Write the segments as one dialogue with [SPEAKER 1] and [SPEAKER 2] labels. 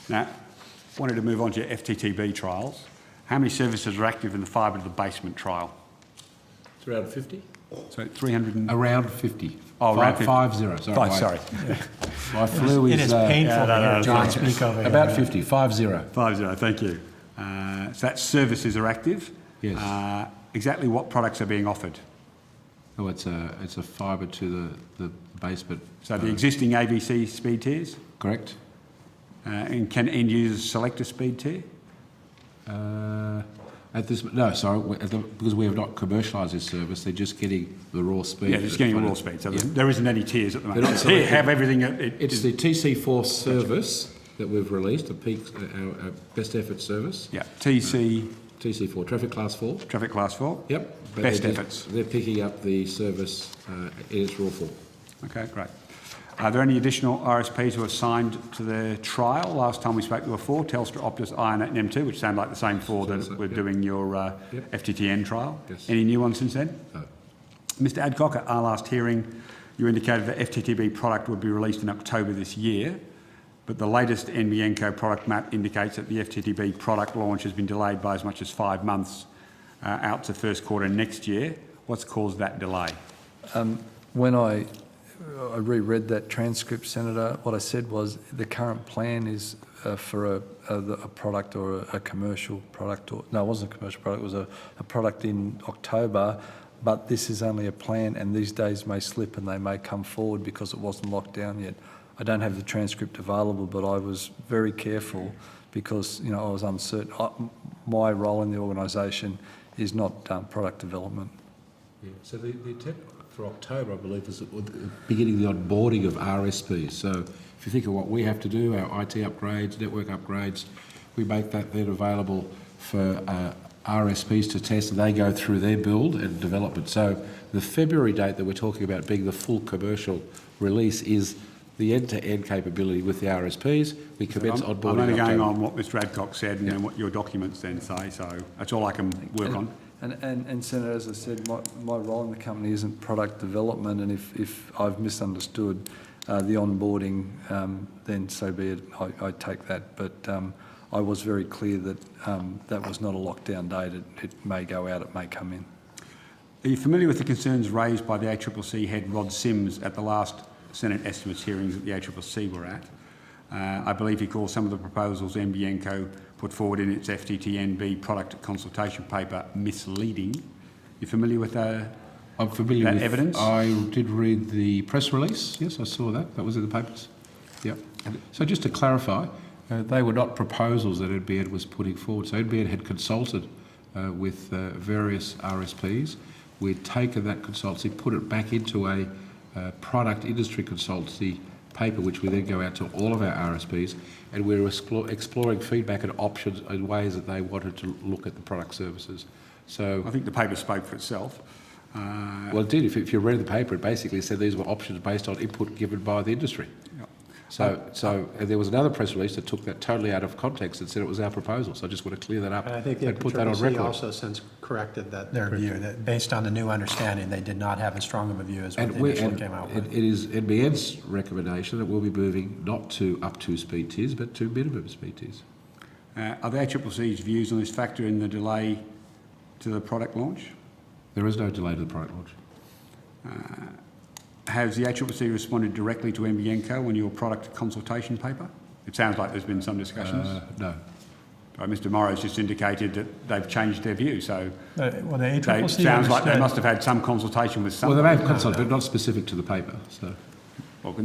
[SPEAKER 1] Now, wanted to move on to your FTTB trials. How many services are active in the fibre to the basement trial?
[SPEAKER 2] It's around 50.
[SPEAKER 1] So 300 and...
[SPEAKER 2] Around 50.
[SPEAKER 1] Oh, around 50.
[SPEAKER 2] 50. Sorry.
[SPEAKER 1] Sorry.
[SPEAKER 2] My flu is...
[SPEAKER 3] It is painful to hear John speak over here.
[SPEAKER 2] About 50. 50.
[SPEAKER 1] 50, thank you. So that services are active.
[SPEAKER 2] Yes.
[SPEAKER 1] Exactly what products are being offered?
[SPEAKER 2] Oh, it's a fibre to the basement.
[SPEAKER 1] So the existing ABC speed tiers?
[SPEAKER 2] Correct.
[SPEAKER 1] And can end users select a speed tier?
[SPEAKER 2] Because we have not commercialised this service, they're just getting the raw speed.
[SPEAKER 1] Yeah, just getting a raw speed. So there isn't any tiers at the
[SPEAKER 2] They're
[SPEAKER 1] moment.
[SPEAKER 2] not
[SPEAKER 1] Here, have everything.
[SPEAKER 2] It's the TC4 service that we've released, our best effort service.
[SPEAKER 1] Yeah,
[SPEAKER 2] TC4, traffic class 4.
[SPEAKER 1] Traffic class 4.
[SPEAKER 2] Yep. But
[SPEAKER 1] Best efforts.
[SPEAKER 2] They're picking up the service in its raw form.
[SPEAKER 1] Okay, great. Are there any additional RSPs who are signed to the trial? Last time we spoke, there were 4, Telstra, Optus, Ironet and M2, which sound like the same 4 that were doing your FTTN trial.
[SPEAKER 2] Yes.
[SPEAKER 1] Any new ones since then?
[SPEAKER 2] No.
[SPEAKER 1] Mr Adcock, at our last hearing, you indicated that FTTB product would be released in October this year, but the latest NBN Co product map indicates that the FTTB product launch has been delayed by as much as 5 months out to first quarter next year. What's caused that delay?
[SPEAKER 4] When I reread that transcript, Senator, what I said was the current plan is for a product or a commercial product, or no, it wasn't a commercial product, it was a product in October, but this is only a plan and these days may slip and they may come forward because it wasn't locked down yet. I don't have the transcript available, but I was very careful because, you know, I was uncertain. My role in the organisation is not product development.
[SPEAKER 2] Yeah. So the intent for October, I believe, is beginning the onboarding of RSPs. So if you think of what we have to do, our IT upgrades, network upgrades, we make that then available for RSPs to test, and they go through their build and development. So the February date that we're talking about being the full commercial release is the end-to-end capability with the RSPs. We commence onboarding.
[SPEAKER 1] I'm only going on what Mr Adcock said and then what your documents then say, so that's all I can work on.
[SPEAKER 4] And Senator, as I said, my role in the company isn't product development, and if I've misunderstood the onboarding, then so be it, I take that. But I was very clear that that was not a lockdown date. It may go out, it may come in.
[SPEAKER 1] Are you familiar with the concerns raised by the ACCC head Rod Sims at the last Senate estimates hearings that the ACCC were at? I believe he calls some of the proposals NBN Co put forward in its FTTNB product consultation paper misleading. You familiar with that?
[SPEAKER 2] I'm familiar with
[SPEAKER 1] evidence?
[SPEAKER 2] I did read the press release. Yes, I saw that. That was in the papers. Yep. So just to clarify, they were not proposals that NBN was putting forward. So NBN had consulted with various RSPs. We'd taken that consultancy, put it back into a product industry consultancy paper, which we then go out to all of our RSPs, and we're exploring feedback and options and ways that they wanted to look at the product services. So
[SPEAKER 1] I think the paper spoke for itself.
[SPEAKER 2] Well, it did. If you read the paper, it basically said these were options based on input given by the industry.
[SPEAKER 1] Yep.
[SPEAKER 2] So and there was another press release that took that totally out of context and said it was our proposal. So I just want to clear that up.
[SPEAKER 3] And I think the
[SPEAKER 2] put that on
[SPEAKER 3] FTTB
[SPEAKER 2] record.
[SPEAKER 3] also since corrected their view, that based on the new understanding, they did not have as strong of a view as what they initially came out with.
[SPEAKER 2] It is NBN's recommendation that we'll be moving not to up to speed tiers, but to minimum speed tiers.
[SPEAKER 1] Are the ACCC's views on this factor in the delay to the product launch?
[SPEAKER 2] There is no delay to the product launch.
[SPEAKER 1] Has the ACCC responded directly to NBN Co on your product consultation paper? It sounds like there's been some discussions.
[SPEAKER 2] No.
[SPEAKER 1] Mr Morrow's just indicated that they've changed their view, so
[SPEAKER 3] Well, the ACCC
[SPEAKER 1] sounds like they must have had some consultation with some.
[SPEAKER 2] Well, they may have consulted, but not specific to the paper. So.
[SPEAKER 1] Well,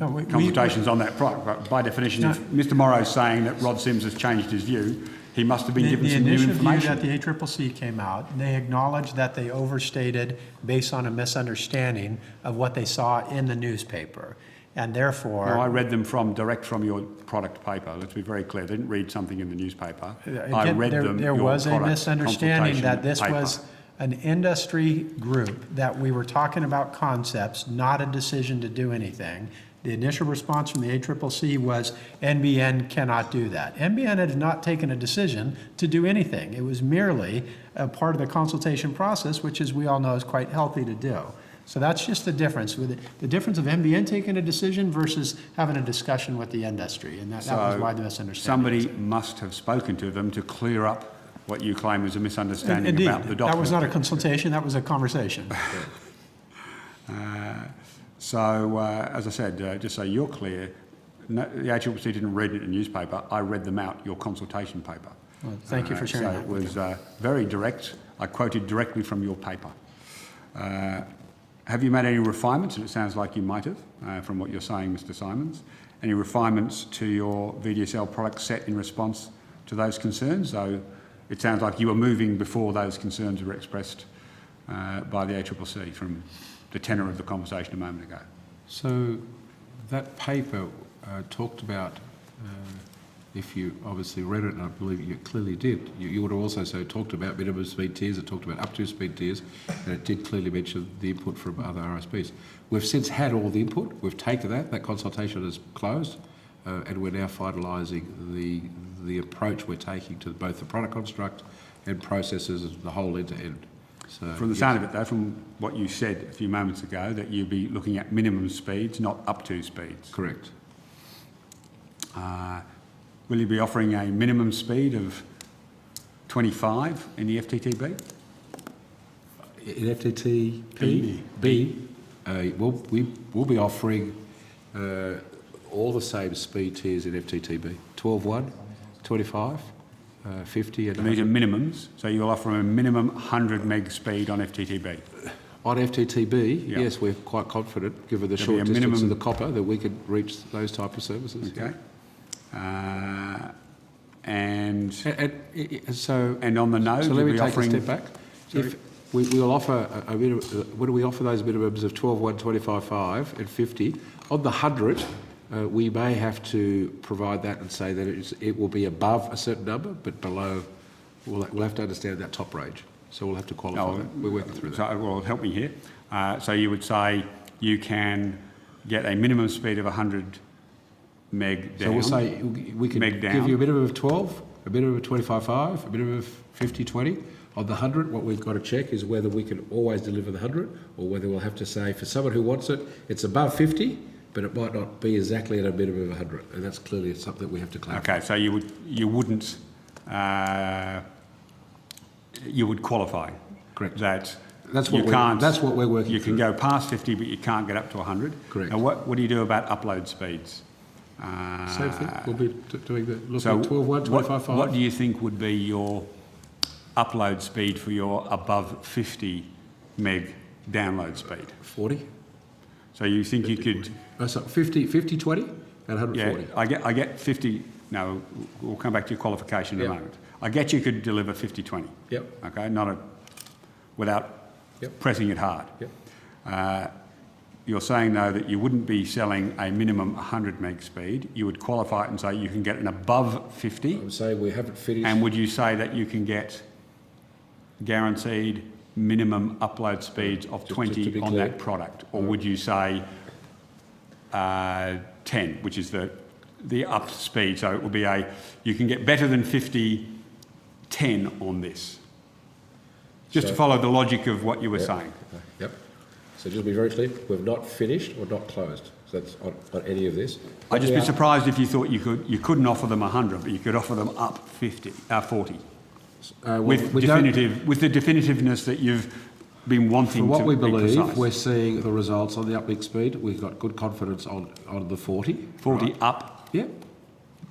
[SPEAKER 3] No,
[SPEAKER 1] consultations on that product, but by definition, if Mr Morrow's saying that Rod Sims has changed his view, he must have been given some new information.
[SPEAKER 3] The initial view that the ACCC came out, they acknowledged that they overstated based on a misunderstanding of what they saw in the newspaper. And therefore...
[SPEAKER 1] No, I read them direct from your product paper. Let's be very clear. They didn't read something in the newspaper.
[SPEAKER 3] Again,
[SPEAKER 1] I read them
[SPEAKER 3] there was a misunderstanding that this
[SPEAKER 1] paper.
[SPEAKER 3] was an industry group, that we were talking about concepts, not a decision to do anything. The initial response from the ACCC was NBN cannot do that. NBN had not taken a decision to do anything. It was merely a part of the consultation process, which, as we all know, is quite healthy to do. So that's just the difference, with the difference of NBN taking a decision versus having a discussion with the industry, and that was
[SPEAKER 1] So
[SPEAKER 3] why the misunderstanding.
[SPEAKER 1] somebody must have spoken to them to clear up what you claim is a misunderstanding
[SPEAKER 3] Indeed,
[SPEAKER 1] about the document.
[SPEAKER 3] that was not a consultation, that was a conversation.
[SPEAKER 1] As I said, just so you're clear, no, the ACCC didn't read it in the newspaper. I read them out, your consultation paper.
[SPEAKER 3] Well, thank you for sharing
[SPEAKER 1] So
[SPEAKER 3] that.
[SPEAKER 1] it was very direct. I quoted directly from your paper. Have you made any refinements, and it sounds like you might have, from what you're saying, Mr. Simons, any refinements to your VDSL product set in response to those concerns? So it sounds like you were moving before those concerns were expressed by the ACCC from the tenor of the conversation a moment ago.
[SPEAKER 2] So that paper talked about, if you obviously read it, and I believe you clearly did, you would have also talked about minimum speed tiers, it talked about up to speed tiers, and it did clearly mention the input from other RSPs. We've since had all the input, we've taken that consultation is closed, and we're now finalising the approach we're taking to both the product construct and processes, the whole end-to-end. So,
[SPEAKER 1] From the sound of it, though, from what you said a few moments ago, that you'd be looking at minimum speeds, not up to speeds.
[SPEAKER 2] Correct.
[SPEAKER 1] Will you be offering a minimum speed of 25 in the FTTB?
[SPEAKER 2] In FTTB, we'll be offering all the same speed tiers in FTTB. 12.1, 25, 50 and
[SPEAKER 1] And these are minimums, so you'll offer a minimum 100 meg speed on FTTB.
[SPEAKER 2] On FTTB,
[SPEAKER 1] Yeah.
[SPEAKER 2] yes, we're quite confident, given the
[SPEAKER 1] There'll be
[SPEAKER 2] short
[SPEAKER 1] a
[SPEAKER 2] distance of
[SPEAKER 1] minimum-
[SPEAKER 2] the copper, that we could reach those type of services.
[SPEAKER 1] Okay.
[SPEAKER 2] And so,
[SPEAKER 1] And on the node,
[SPEAKER 2] so
[SPEAKER 1] you'll
[SPEAKER 2] let me
[SPEAKER 1] be
[SPEAKER 2] take
[SPEAKER 1] offering...
[SPEAKER 2] a step back. If we'll offer a minimum, when we offer those minimums of 12.1, 25.5 and 50, on the 100, we may have to provide that and say that it will be above a certain number, but below, we'll have to understand that top range. So we'll have to qualify that. We're working through that.
[SPEAKER 1] So, well, help me here. So you would say you can get a minimum speed of 100 meg down.
[SPEAKER 2] So we'll say we can
[SPEAKER 1] meg down.
[SPEAKER 2] give you a minimum of 12, a minimum of 25.5, a minimum of 50.20. On the 100, what we've got to check is whether we can always deliver the 100, or whether we'll have to say, for someone who wants it, it's above 50, but it might not be exactly at a minimum of 100. And that's clearly something that we have to clarify.
[SPEAKER 1] Okay, so you would qualify.
[SPEAKER 2] Correct.
[SPEAKER 1] That
[SPEAKER 2] That's
[SPEAKER 1] you
[SPEAKER 2] what
[SPEAKER 1] can't...
[SPEAKER 2] that's what we're working
[SPEAKER 1] You
[SPEAKER 2] through.
[SPEAKER 1] can go past 50, but you can't get up to 100.
[SPEAKER 2] Correct.
[SPEAKER 1] Now, what do you do about upload speeds?
[SPEAKER 2] Same thing. We'll be doing the looking
[SPEAKER 1] So
[SPEAKER 2] at 12.1, 25.5.
[SPEAKER 1] what do you think would be your upload speed for your above 50 meg download speed?
[SPEAKER 2] 40.
[SPEAKER 1] So you think you could...
[SPEAKER 2] So 50, 20, and 140.
[SPEAKER 1] Yeah, I get 50... No, we'll come back to your qualification in a
[SPEAKER 2] Yep.
[SPEAKER 1] moment. I get you could deliver 50-20.
[SPEAKER 2] Yep.
[SPEAKER 1] Okay, without
[SPEAKER 2] Yep.
[SPEAKER 1] pressing it hard.
[SPEAKER 2] Yep.
[SPEAKER 1] You're saying, though, that you wouldn't be selling a minimum 100 meg speed. You would qualify it and say you can get an above 50.
[SPEAKER 2] I'm saying we haven't finished.
[SPEAKER 1] And would you say that you can get guaranteed minimum upload speeds of
[SPEAKER 2] Just to
[SPEAKER 1] 20
[SPEAKER 2] be
[SPEAKER 1] on
[SPEAKER 2] clear.
[SPEAKER 1] that product? Or would you say 10, which is the up speed? So it would be you can get better than 50, 10 on this. Just to follow the logic of what you were saying.
[SPEAKER 2] Okay. Yep. So just to be very clear, we've not finished or not closed. So that's on any of this.
[SPEAKER 1] I'd just be surprised if you thought you couldn't offer them 100, but you could offer them up 40. With the definitiveness that you've been wanting
[SPEAKER 2] From what
[SPEAKER 1] to
[SPEAKER 2] we
[SPEAKER 1] be
[SPEAKER 2] believe,
[SPEAKER 1] precise.
[SPEAKER 2] we're seeing the results on the uplink speed. We've got good confidence on the 40.
[SPEAKER 1] 40
[SPEAKER 2] right?
[SPEAKER 1] up.
[SPEAKER 2] Yep.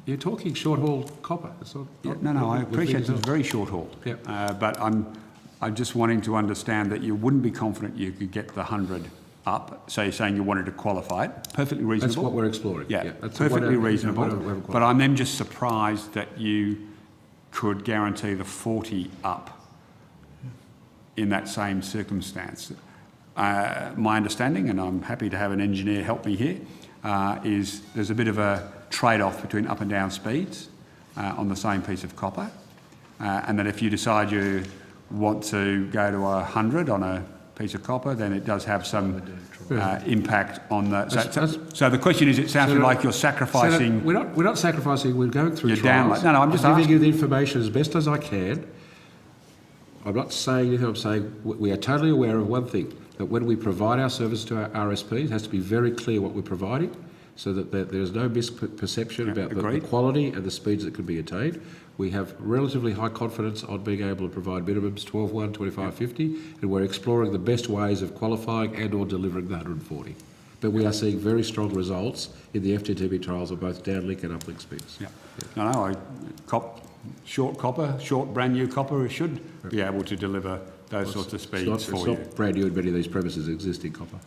[SPEAKER 2] You're talking short haul copper. It's not,
[SPEAKER 1] Yeah, no, I appreciate it's very short haul.
[SPEAKER 2] Yep.
[SPEAKER 1] But I'm just wanting to understand that you wouldn't be confident you could get the 100 up. So you're saying you wanted to qualify it. Perfectly reasonable.
[SPEAKER 2] That's what we're exploring.
[SPEAKER 1] Yeah,
[SPEAKER 2] that's
[SPEAKER 1] perfectly reasonable.
[SPEAKER 2] whatever
[SPEAKER 1] But I'm then just surprised that you could guarantee the 40 up in that same circumstance. My understanding, and I'm happy to have an engineer help me here, is there's a bit of a trade-off between up and down speeds on the same piece of copper, and that if you decide you want to go to 100 on a piece of copper, then it does have some impact on the... So the question is, it sounds like you're sacrificing...
[SPEAKER 2] So we're not sacrificing, we're going through
[SPEAKER 1] Your
[SPEAKER 2] trials.
[SPEAKER 1] download. No, I'm just
[SPEAKER 2] giving
[SPEAKER 1] asking.
[SPEAKER 2] you the information as best as I can. I'm not saying anything, I'm saying we are totally aware of one thing. that when we provide our service to our RSPs, it has to be very clear what we're providing, so that there is no misperception about the quality and the speeds that can be attained. We have relatively high confidence on being able to provide minimums 12.1, 25.50, and we're exploring the best ways of qualifying and or delivering the 140. But we are seeing very strong results in the FTTB trials of both downlink and uplink speeds.
[SPEAKER 1] Yeah. No, short brand new copper should be able to deliver those sorts of speeds for you.
[SPEAKER 2] It's not brand new in many of these premises, existing copper.